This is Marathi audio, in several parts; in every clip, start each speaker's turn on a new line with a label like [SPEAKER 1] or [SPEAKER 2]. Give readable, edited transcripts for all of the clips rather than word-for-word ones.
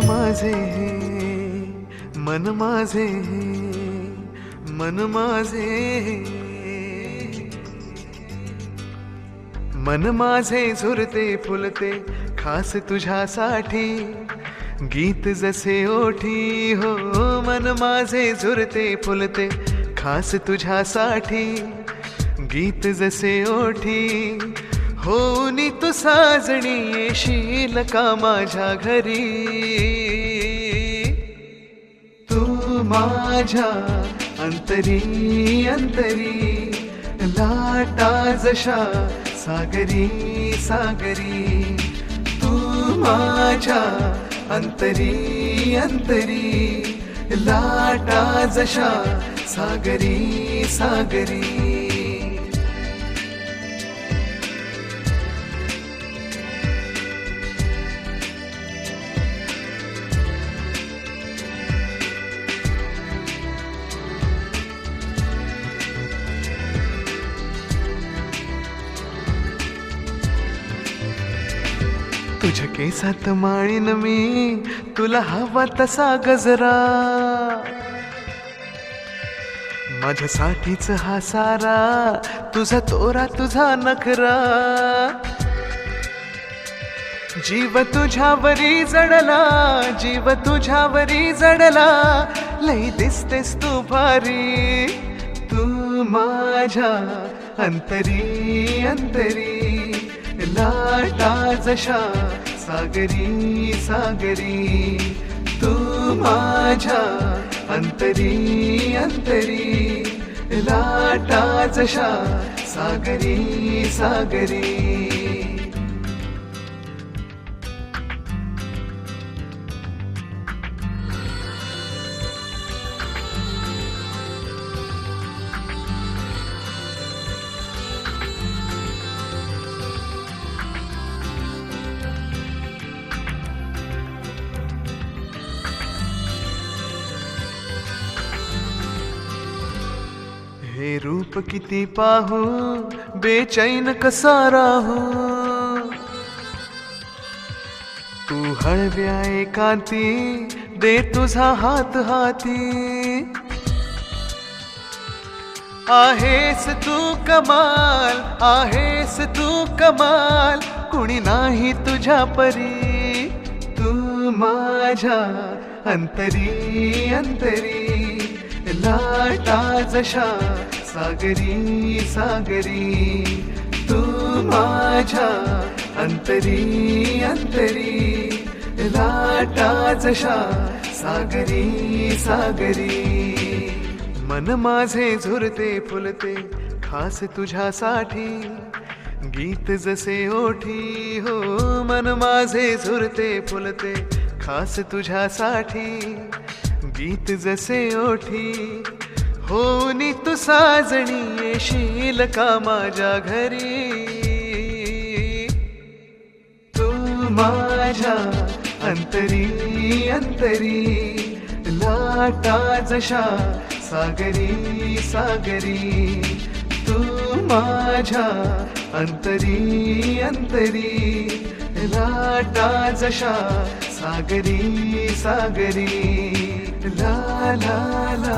[SPEAKER 1] माझे हे मन माझे हे मन माझे हे मन माझे झुरते फुलते खास तुझ्यासाठी गीत जसे ओठी हो मन माझे झुरते फुलते खास तुझ्यासाठी गीत जसे ओठी होनी तू साजणी येशील का माझ्या घरी तू माझ्या अंतरी अंतरी लाटा जशा सागरी सागरी तू माझ्या अंतरी अंतरी लाटा जशा सागरी सागरी तुझ्या केसात माळीन मी तुला हवा तसा गजरा माझ्यासाठीच हा सारा तुझा तोरा तुझा नखरा जीव तुझ्यावरी जडला जीव तुझ्यावरी जडला लई दिसतेस तू भारी तू माझ्या अंतरी अंतरी लाटा जशा सागरी सागरी तू माझ्या अंतरी अंतरी लाटा जशा सागरी सागरी हे रूप किती पाहू बेचैन कसा राहू तू हळव्या एकांती दे तुझा हात हाती आहेस तू कमाल आहेस तू कमाल कुणी नाही तुझ्या परी तू माझ्या अंतरी अंतरी लाटा जशा सागरी सागरी तू माझ्या अंतरी अंतरी लाटा जशा सागरी सागरी मन माझे झुरते फुलते खास तुझ्यासाठी गीत जसे ओठी हो मन माझे झुरते फुलते खास तुझ्यासाठी गीत जसे ओठी होनी तू साजणी येशील का माझ्या घरी तू माझ्या अंतरी अंतरी लाटा जशा सागरी सागरी तू माझ्या अंतरी अंतरी लाटा जशा सागरी सागरी ला ला ला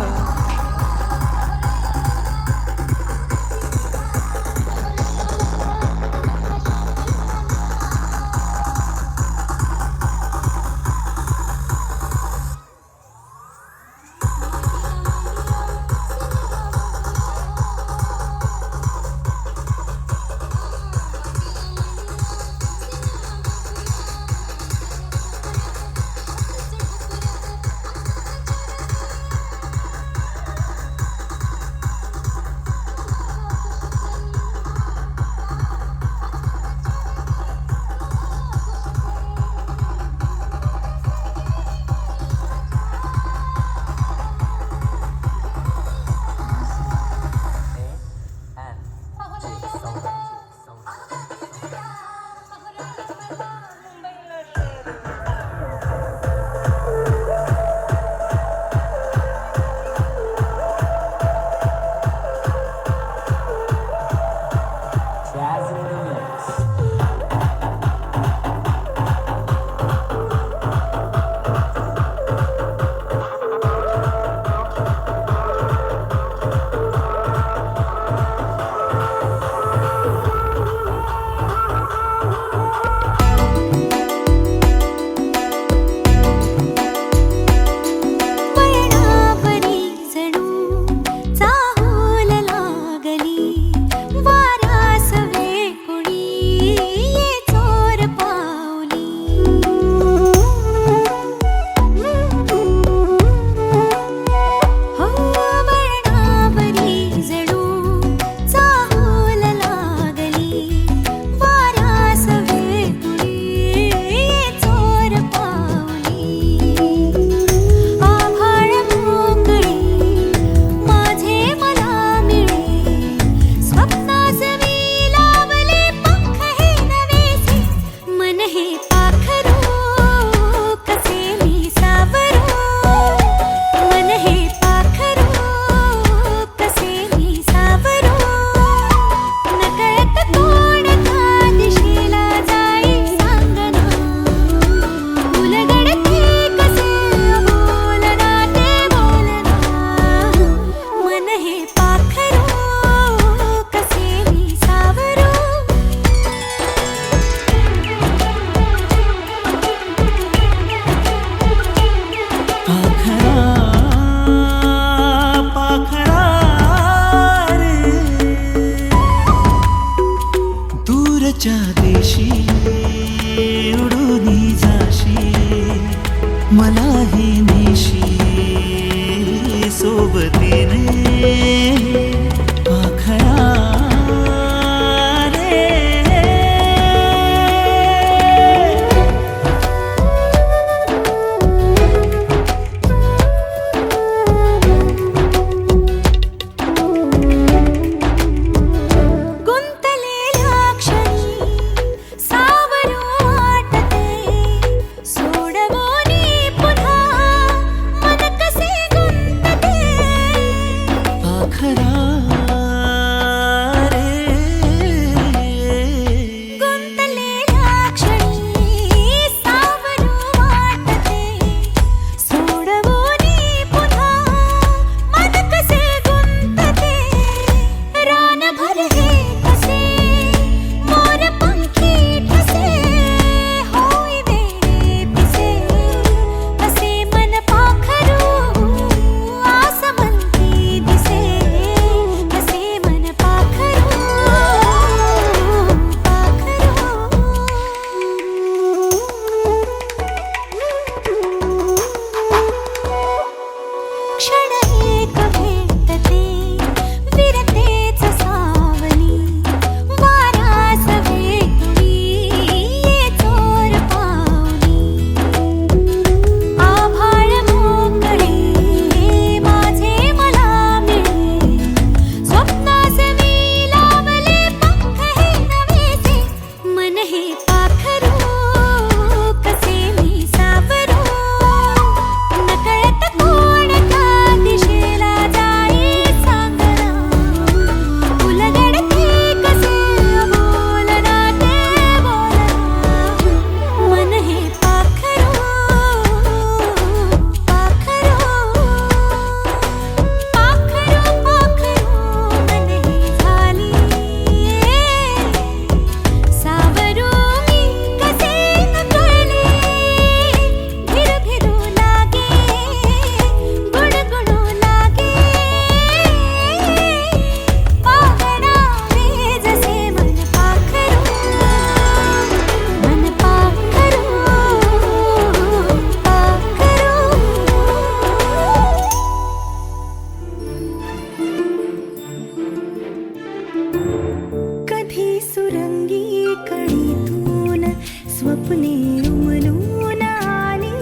[SPEAKER 2] उमलून आली.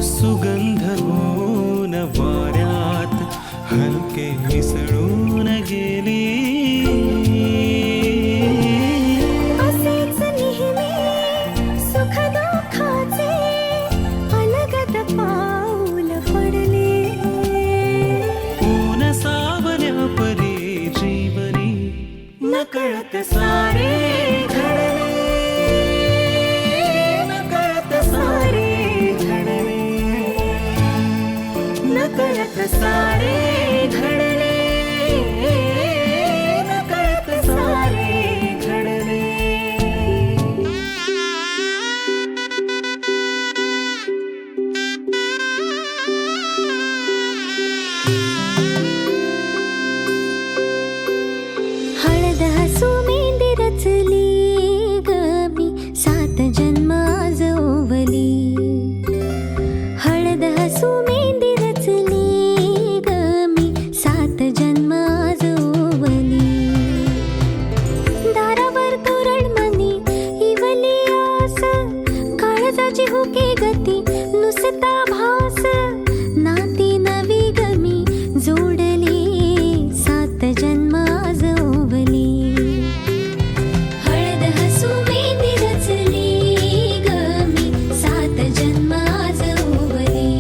[SPEAKER 3] सुगंध होऊन वाऱ्यात हलके मिसळून गेली.
[SPEAKER 2] असेच नेहमी सुख दुःखाचे अलगद पाऊल पडले.
[SPEAKER 3] ऊन सावल्या परी जीवनी नकळत सारे घडले. नकळत सारे घडले. नकळत सारे घडले. नकळत सारे घडले.
[SPEAKER 2] हळद हसू मेंदी रचली ग मी 7 जन्म आज ओवली. हळद हसू मेंदी रचली ग मी 7 जन्म आज ओवली. दारावर तोरण मनी इवली आस काळजाची हुके गती नुसता भास. नाती नवी गमी जोडली 7 जन्म आज ओवली. हळद हसू मेंदी रचली ग मी 7 जन्म आज ओवली.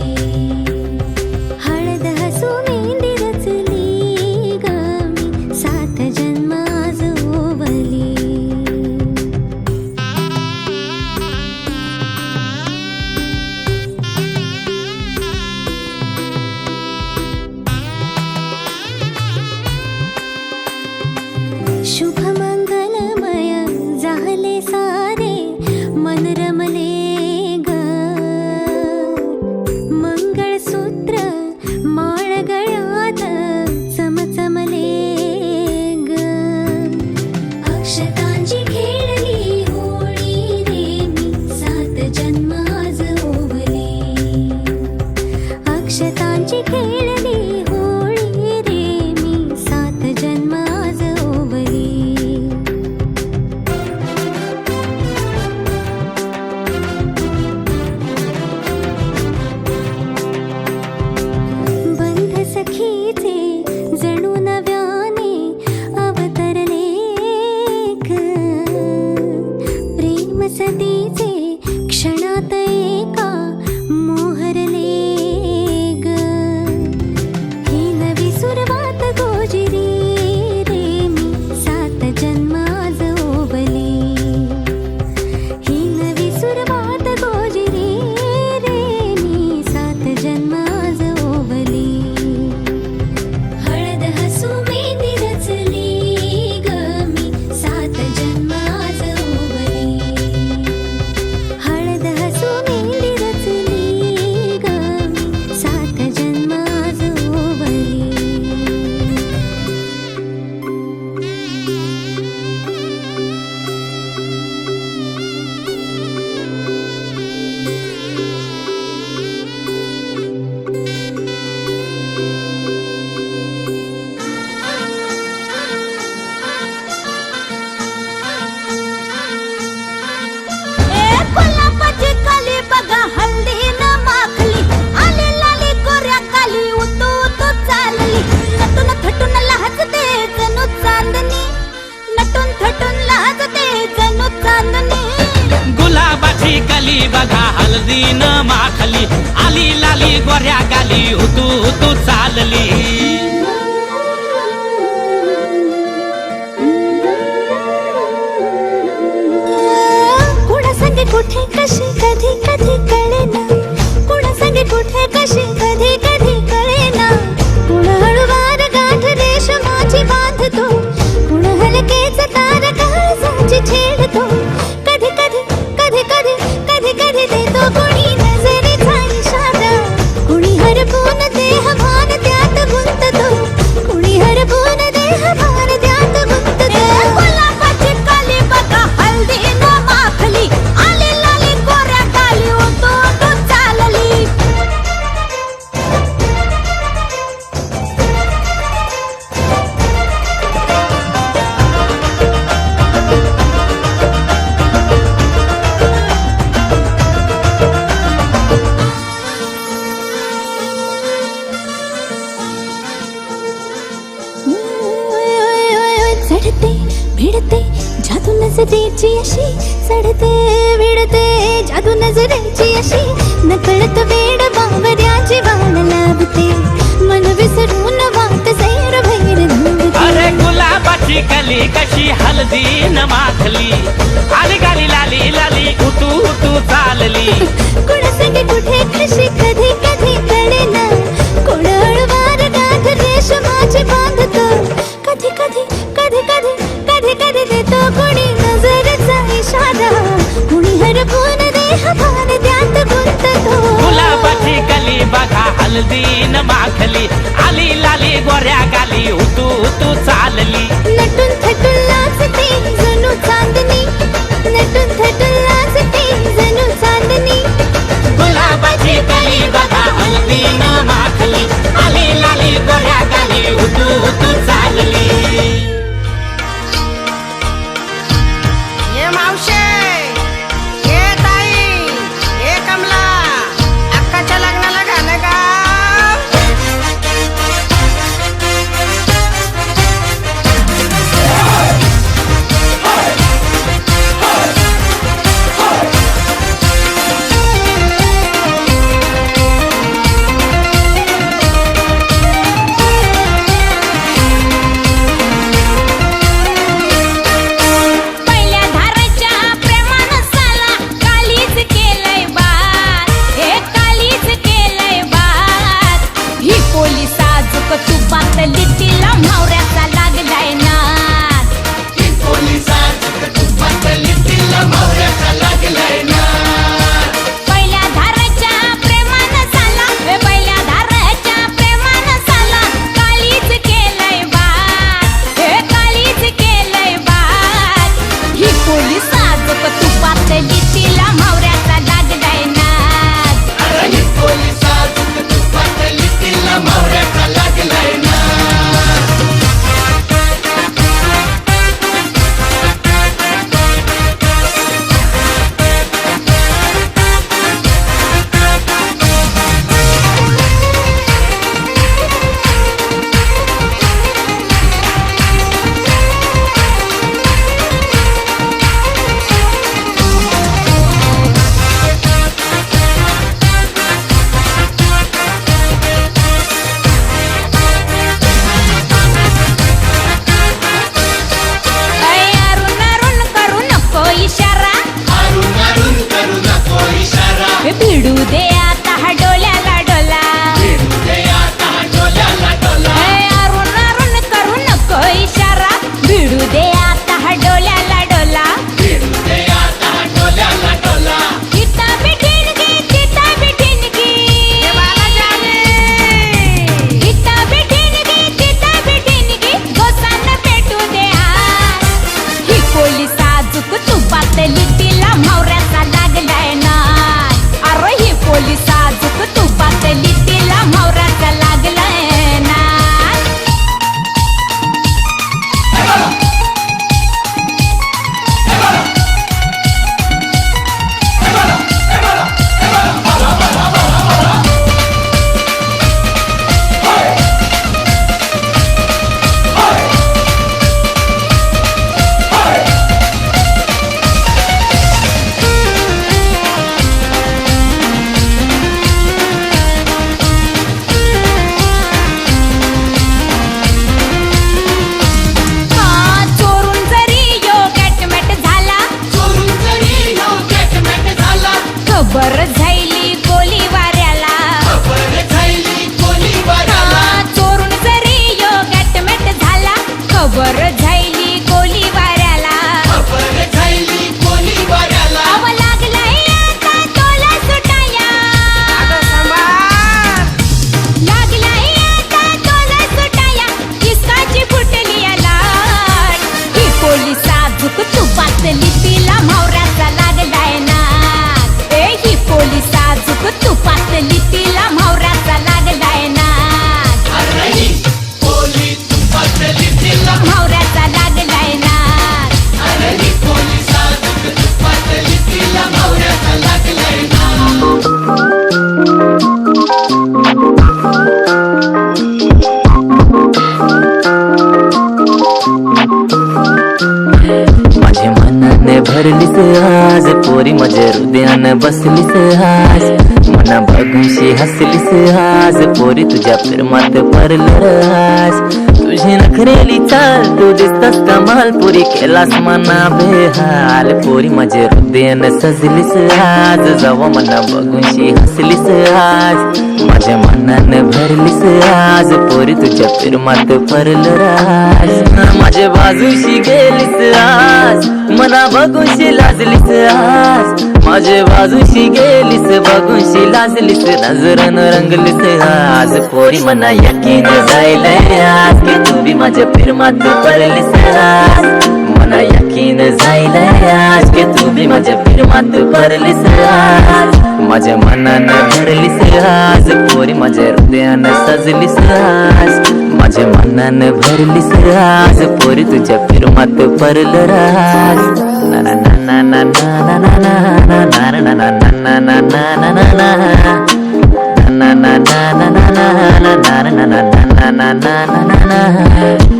[SPEAKER 2] हळद हसू मेंदी रचली ग मी 7 जन्म आज ओवली. शुभ मंगलमय झाले सारे मन रमले ग. मंगळसूत्र माळ गळ्यात चमचमले ग. अक्षतांची खेळली होळी रे मी 7 जन्म आज ओवली. अक्षतांची खेळली होळी रे मी 7 जन्म आज ओवली. बंध सखीचे जणू नव्याने अवतरले ग. प्रेम सतीचे क्षणात एका मोहरले ग. ही नवी सुरुवात गोजिरी रे मी 7 जन्म आज ओवली. ही नवी सुरुवात गोजिरी रे मी 7 जन्म आज ओवली. हळद हसू मेंदी रचली ग मी 7 जन्म आज ओवली. हळद हसू मेंदी रचली ग मी 7 जन्म आज ओवली. गुलाबाची कली बघा हल्ली न माखली. आली लाली गोऱ्या काली उतू उतू चालली. नटून थटून लाजते जणू चांदणी. नटून थटून लाजते जणू चांदणी.
[SPEAKER 3] गुलाबाची कली बघा हळदी न माखली. आली लाली गोऱ्या गाली हुतू हुतू चालली.
[SPEAKER 2] कुणासंगे कुठे कशी कधी कधी कळेना. कुणासंगे कुठे कशी कधी कधी कळेना. कुण हळूवार गाठ रेशमाची बांधतो. कुण हलकेच तार काळजाची छेडतो. कधी कधी कधी कधी कधी कधी देतो कुणी नजरेचा इशारा. कुणी हरपून देह भान नजरेची अशी चढते विडते जादू नजरेची अशी नकळत वेड बावऱ्या जीवान लाभते मन विसरून वाट सैर भैर धावते
[SPEAKER 3] अरे गुलाबाची कली कशी हलदी न माखली आली गाली लाली लाली उतू उतू चालली
[SPEAKER 2] कुणासंग कुठे कशी कधी कधी कळेना कोण हळवार गाठ रेशमाची बांधतो कधी कधी कधी कधी कधी कधी देतो कोणी नजरचा इशारा कुणी हरपून देह भान द्यात गुंततो
[SPEAKER 3] गुलाबाची कली बघा हलदी न माखली आली लाली गोऱ्या गाली उतू उतू चालली
[SPEAKER 2] नटून थटून लाजते जणू चांदणी नटून थटून लाजते जणू चांदणी
[SPEAKER 3] गुलाबाची कली बघा हलदी न माखली आली लाली गोऱ्या गाली उतू उतू चालली
[SPEAKER 4] ये मावशे ये ताई ये कमला अक्काच्या लग्नाला गाणं गा
[SPEAKER 5] पहिल्या धाराच्या प्रेमानं साला कालीच केलंय बात हे कालीच केलंय बात ही पोलीस आजूक तुपात लिटीला मावऱ्याचा लागलाय नाद ही पोलीस आजूक तुपात लिटीला मावऱ्याचा लागलाय नाद पहिल्या धाराच्या प्रेमानं साला हे पहिल्या धाराच्या प्रेमानं साला कालीच केलंय बात हे कालीच केलंय बात ही पोलीस आजूक तुपात लिटीला मावऱ्याचा लागलाय नाद ही पोलीस आजूक तुपात लिटीला मावऱ्याचा लागलाय नाद
[SPEAKER 6] भरलीस आज पोरी माझ्या हृदयानं बसलीस आज मना बघूनशी हसलीस आज पोरी तुझ्या प्रेमात पडलं आज तुझी नखरेली चाल तू दिसतास कमाल पोरी केलास मना बेहाल पोरी माझ्या हृदयानं सजलीस आज जवा मना बघूनशी हसलीस आज माझ्या मनानं भरलीस आज पोरी तुझ्या प्रेमात पडलं आज माझ्या बाजूशी गेलीस आज मना बघूनशी लाजलीस आज माझ्या बाजूशी गेलीस बघूनशी लाजलीस नजरनं रंगलीस आज पोरी मना यकीन जायलंय आज की तू बी माझ्या प्रेमात पडलीस आज मना यकीन जायलंय आज की तू बी माझ्या प्रेमात पडलीस आज माझ्या मनानं भरलीस आज पोरी माझ्या हृदयानं सजलीस आज माझ्या मनानं भरलीस आज पोरी तुझ्या प्रेमात पडलं आज ना ना ना ना ना ना ना ना ना ना ना ना ना ना ना ना na na na na na na na na na na na na na na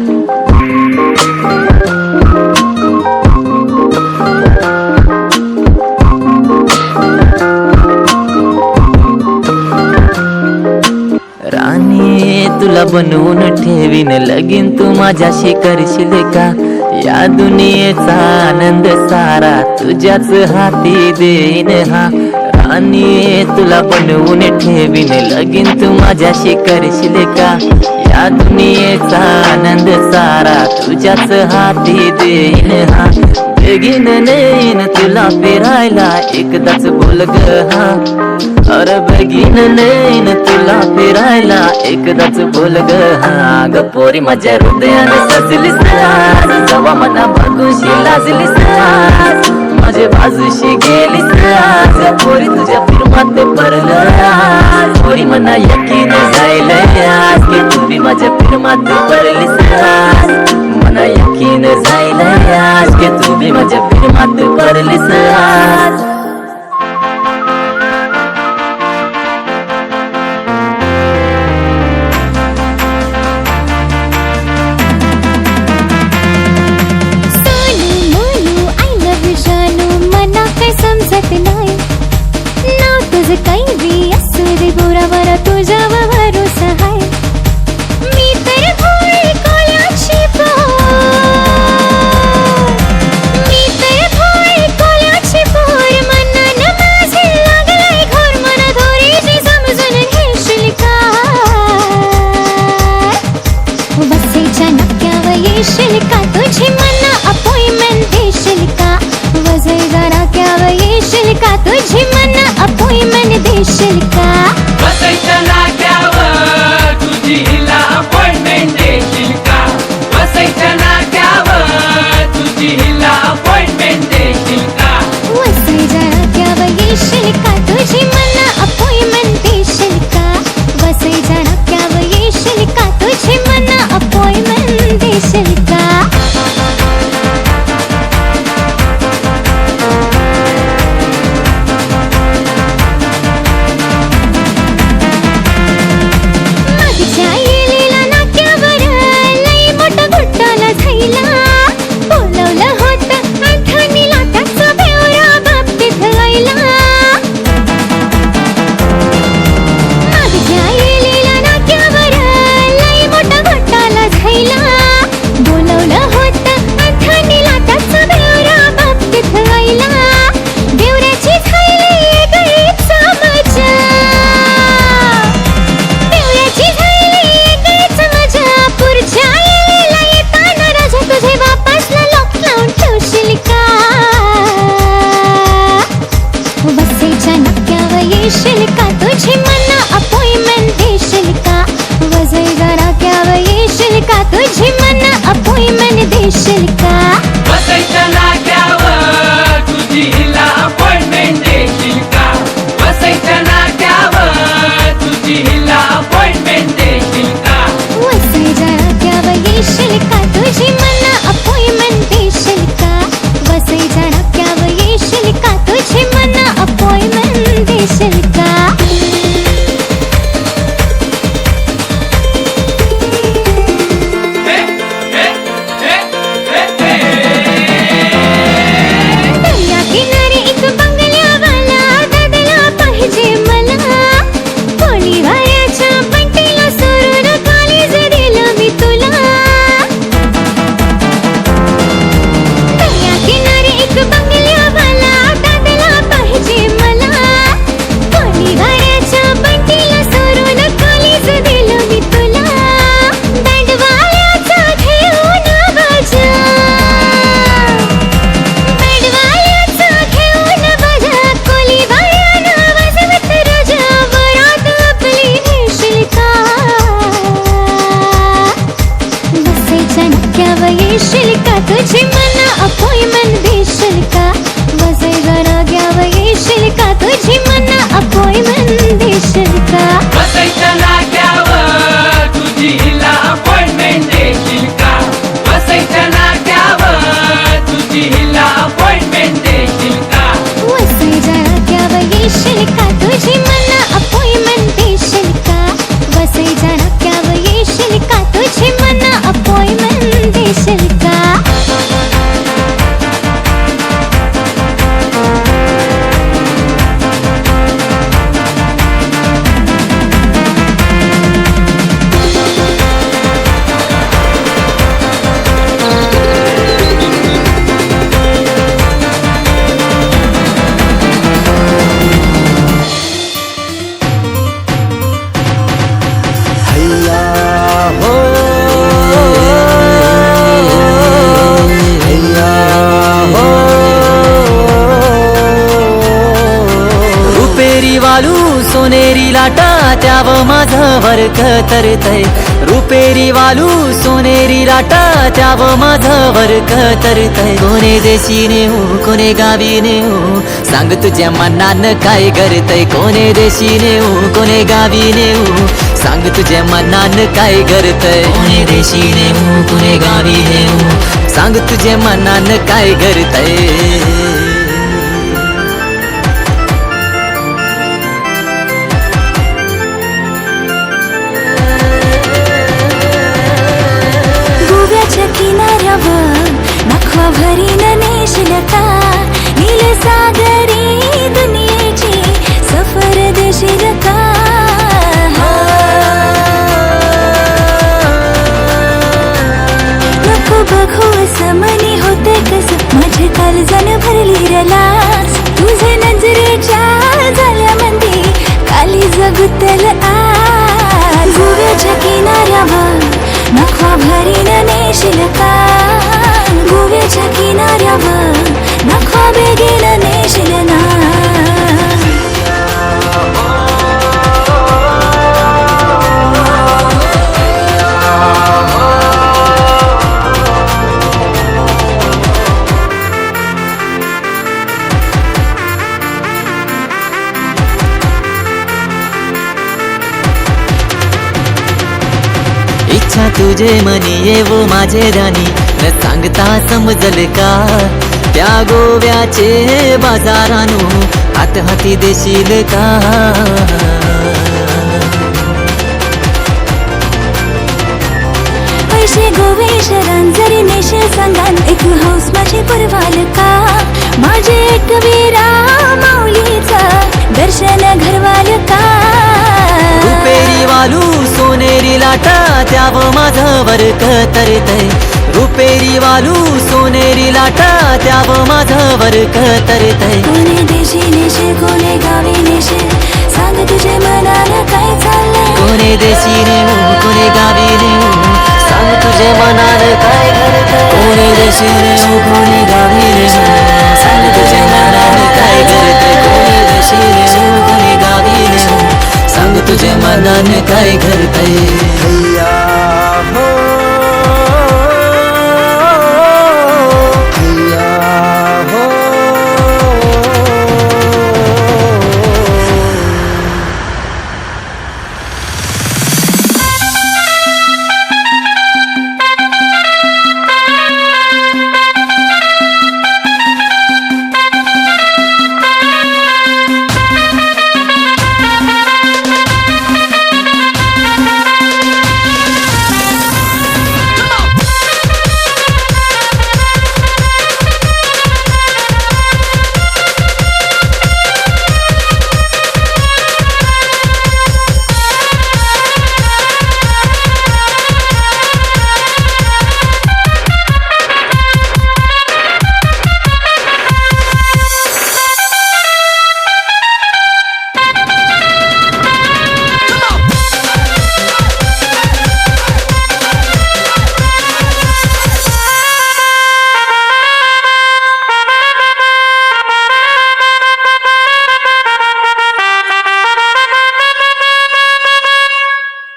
[SPEAKER 6] राणी तुला बनवून ठेवीन लगीन तू माझ्याशी करशील का या दुनियेचा आनंद सारा तुझ्याच हाती देईन हा राणी तुला बनवून ठेवीन लगीन तू माझ्याशी करशील का या दुनियेचा आनंद सारा तुझ्याच हाती देईन हा बेगीन नेईन तुला फिरायला एकदाच बोल ग हा अरे बेगीन नेईन तुला फिरायला एकदाच बोल ग हा ग पोरी माझ्या हृदयानं सजलीस आज जवा मना बघूशी लाजलीस आज माझ्या बाजूशी गेलीस आज पोरी तुझ्या प्रेमात पडलं आज पोरी मना यकीन जायलंय आज की तू बी माझ्या प्रेमात पडलीस आज मना यकीन जायलंय आज की तू बी माझ्या प्रेमात पडलीस आज
[SPEAKER 2] समजत नाही नाव तुझं काही बी असू दे बोरावर तुझ्यावर भरोसा हाय मी तर भोळी कोल्याची मी तर भोळी कोल्याची पोर मनानं माझे लागलाय घोर मन धोरीची समजून घेशील का बसेच्या नक्क्यावर येशील का तुझी मना अपॉइंटमेंट देशील का वजयच्या नाक्यावर येशील का तुझी मना अपॉइंटमेंट देशील का
[SPEAKER 3] बसायच्या नाक्यावर तुझी हिला अपॉइंटमेंट देशील का बसायच्या नाक्यावर तुझी हिला अपॉइंटमेंट देशील का
[SPEAKER 2] वसईच्या नाक्यावर येशील का तुझी मना अपॉइंटमेंट देशील का वसईच्या नाक्यावर येशील का तुझी मना अपॉइंटमेंट देशील का येशील का तुझी मना अपॉइंटमेंट देशील का वजयच्या नाक्यावर येशील का तुझी मना अपॉइंटमेंट देशील का
[SPEAKER 3] बसायच्या नाक्यावर तुझी हिला अपॉइंटमेंट देशील का बसायच्या नाक्यावर तुझी हिला अपॉइंटमेंट देशील का
[SPEAKER 2] वसईच्या नाक्यावर येशील का तुझी मना अपॉइंटमेंट देशील का वसईच्या नाक्यावर येशील का तुझी मना अपॉइंटमेंट देशील का
[SPEAKER 6] वालू सोनेरी लाटा त्याव माझं वर्क तरतय रुपेरी वालू सोनेरी लाटा त्याव माझं वर्क तरतय कोणे देशी नेऊ कोणे गावी नेऊ सांग तुझ्या मनानं काय करतय कोणे देशी नेऊ कोणे गावी नेऊ सांग तुझ्या मनानं काय करतय कोणे देशी नेऊ कोणे गावी नेऊ सांग तुझ्या मनानं काय करतय
[SPEAKER 2] किनाऱ्यावर नखवा भरीन नेशील का नील सागरी दुनियेची सफर देशील का नको बघू समनी होते कस माझे काळजान भरली रलास तुझे नजरेच्या झाल्यामध्ये काली जगुतल आज गोव्याच्या किनाऱ्यावर नखवा भरीन नेशील का गोव्याच्या किनाऱ्यावर नखवा बेगीन नेशील ना
[SPEAKER 6] इच्छा तुझे मनी येवो माझे राणी न सांगता समजल का त्या गोव्याचे बाजारानू हात हाती देशील का
[SPEAKER 2] पैसे गोवेश रांजरी नेशील सांगान एक हौस माझे पुरवाल का माझे एक वीरा माऊलीचा दर्शन घरवाल का
[SPEAKER 6] रुपेरी वालू सोनेरी लाटा त्याव माझं वर्क तरतय रुपेरी वालू सोनेरी लाटा त्याव माझं वर्क तरतय
[SPEAKER 2] कोणे देशी नेशील कोणे गावी नेशील सांग तुझे मनाला काय चाललंय
[SPEAKER 6] कोणे देशी नेऊ कोणे गावी नेऊ सांग तुझे मनाला काय करतय कोणे देशी नेऊ कोणे गावी नेऊ सांग तुझे मनाला काय करतय कोणे देशी नेऊ कोणे गावी नेऊ सांग तुझे मनाने काय करतय
[SPEAKER 1] हैया हो हैया हो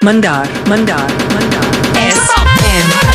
[SPEAKER 7] Mandar, Mandar, Mandar. S-M.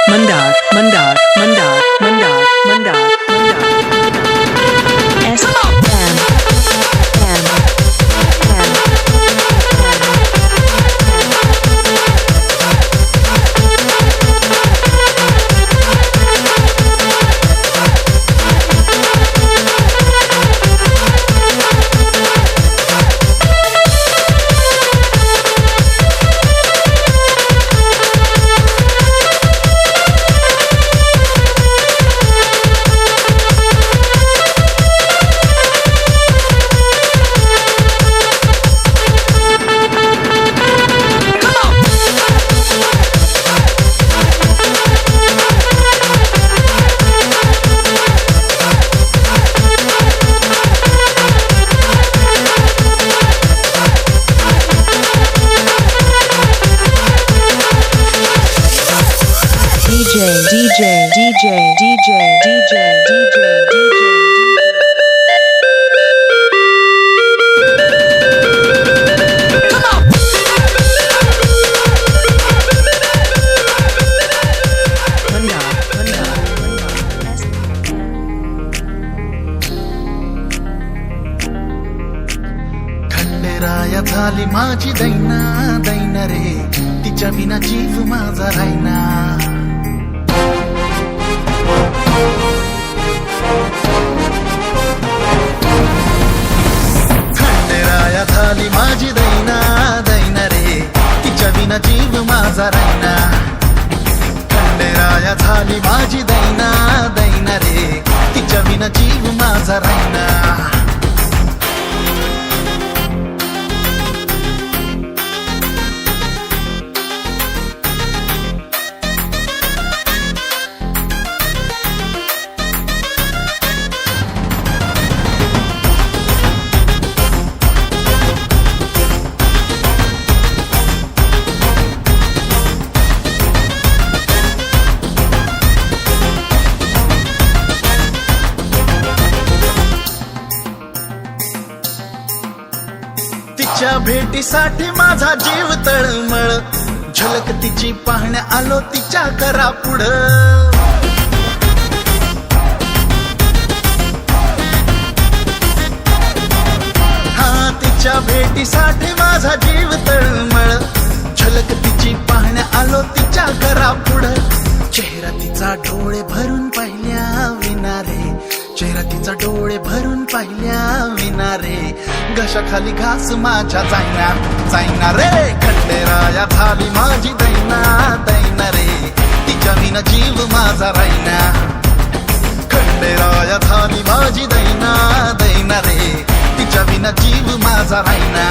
[SPEAKER 7] Mandar, Mandar, Mandar, Mandar, Mandar, Mandar.
[SPEAKER 1] Khanderaya झाली माझी दैना दैना रे, तिच्या विना जीव माझा रायना. खंडेराया झाली माझी दैना दैना रे, तिच्या विना जीव माझा रायना. खंडेराया झाली माझी दैना दैना रे, तिच्या विना जीव माझा रायना. तिच्या भेटीसाठी माझा जीव तळमळ, झलक तिची पाहण्या आलो तिच्या करा पुढं. हा तिच्या भेटीसाठी माझा जीव तळमळ, झलक तिची पाहण्या आलो तिच्या करा पुढं. चेहरा तिचा डोळे भरून पाहिल्या विना रे, चेहरा तिचा डोळे भरून पाहिल्या विना रे, घशाखाली घास माझ्या जायना जायना रे. खंडेराया झाली माझी दैना दैना रे, तिच्या विना जीव माझा रायना. खंडेराया झाली माझी दैना दैना रे, तिच्या विना जीव माझा रायना.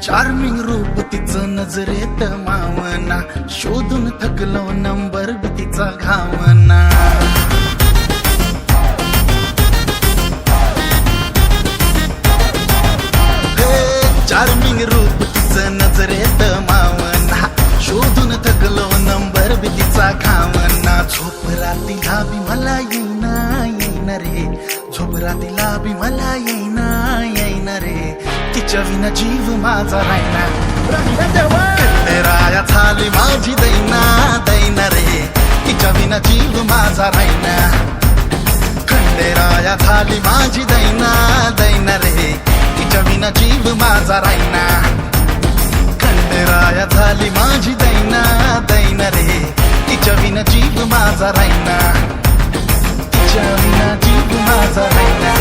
[SPEAKER 1] चार्मिंग रूप तिचं नजरेत मावना, शोधून थकलो नंबर बी तिचा घावना. चार्मिंग रूप तिचं नजरेत मावना, शोधून थकलो नंबर बी तिचा घावना. झोप रातीला बी मला येईना येईना रे, झोप रातीला बी मला येईना येईना रे, तिच्या विना जीव माझा रायना. खंडेराया झाली माझी दैना दैना रे, तिच्या विना जीव माझा रायना. खंडेराया झाली माझी दैना दैना रे, तिच्या विना जीव माझा रायना. खंडेराया झाली माझी दैना दैना रे, तिच्या विना जीव माझा रायना. तिच्या विना जीव माझा रायना.